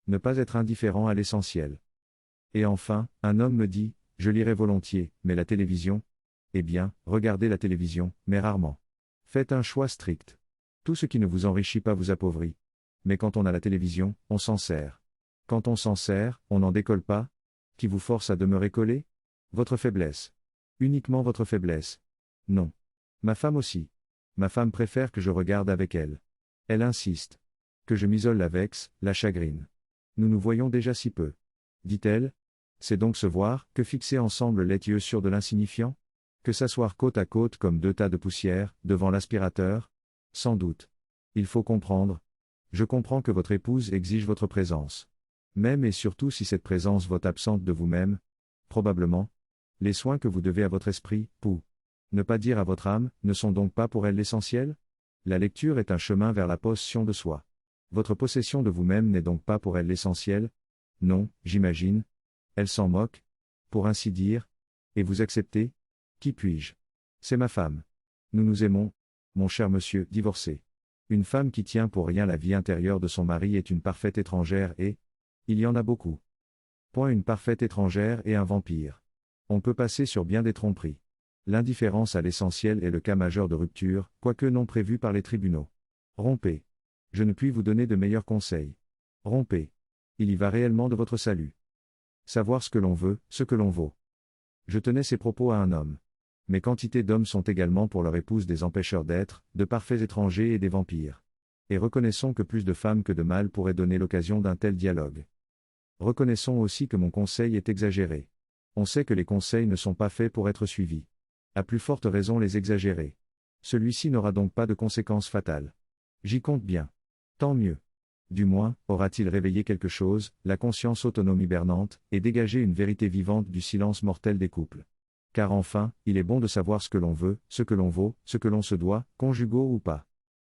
Ne pas être indifférent à l'essentiel. Et enfin, un homme me dit, je lirai volontiers, mais la télévision? Eh bien, regardez la télévision, mais rarement. Faites un choix strict. Tout ce qui ne vous enrichit pas vous appauvrit. Mais quand on a la télévision, on s'en sert. Quand on s'en sert, on n'en décolle pas? Qui vous force à demeurer collé? Votre faiblesse. Uniquement votre faiblesse. Non. Ma femme aussi. Ma femme préfère que je regarde avec elle. Elle insiste. Que je m'isole la vexe, la chagrine. Nous nous voyons déjà si peu. Dit-elle. C'est donc se voir, que fixer ensemble les yeux sur de l'insignifiant? Que s'asseoir côte à côte comme deux tas de poussière, devant l'aspirateur? Sans doute. Il faut comprendre. Je comprends que votre épouse exige votre présence. Même et surtout si cette présence vaut absente de vous-même. Probablement. Les soins que vous devez à votre esprit, ne pas dire à votre âme, ne sont donc pas pour elle l'essentiel? La lecture est un chemin vers la possession de soi. Votre possession de vous-même n'est donc pas pour elle l'essentiel? Non, j'imagine. Elle s'en moque? Pour ainsi dire? Et vous acceptez? Qui puis-je? C'est ma femme. Nous nous aimons, mon cher monsieur, divorcé. Une femme qui tient pour rien la vie intérieure de son mari est une parfaite étrangère et... il y en a beaucoup. Point une parfaite étrangère et un vampire. On peut passer sur bien des tromperies. L'indifférence à l'essentiel est le cas majeur de rupture, quoique non prévu par les tribunaux. Rompez. Je ne puis vous donner de meilleurs conseils. Rompez. Il y va réellement de votre salut. Savoir ce que l'on veut, ce que l'on vaut. Je tenais ces propos à un homme. Mais quantité d'hommes sont également pour leur épouse des empêcheurs d'être, de parfaits étrangers et des vampires. Et reconnaissons que plus de femmes que de mâles pourraient donner l'occasion d'un tel dialogue. Reconnaissons aussi que mon conseil est exagéré. On sait que les conseils ne sont pas faits pour être suivis. À plus forte raison les exagérer. Celui-ci n'aura donc pas de conséquences fatales. J'y compte bien. Tant mieux. Du moins, aura-t-il réveillé quelque chose, la conscience autonome hibernante, et dégagé une vérité vivante du silence mortel des couples. Car enfin, il est bon de savoir ce que l'on veut, ce que l'on vaut, ce que l'on se doit, conjugaux ou pas.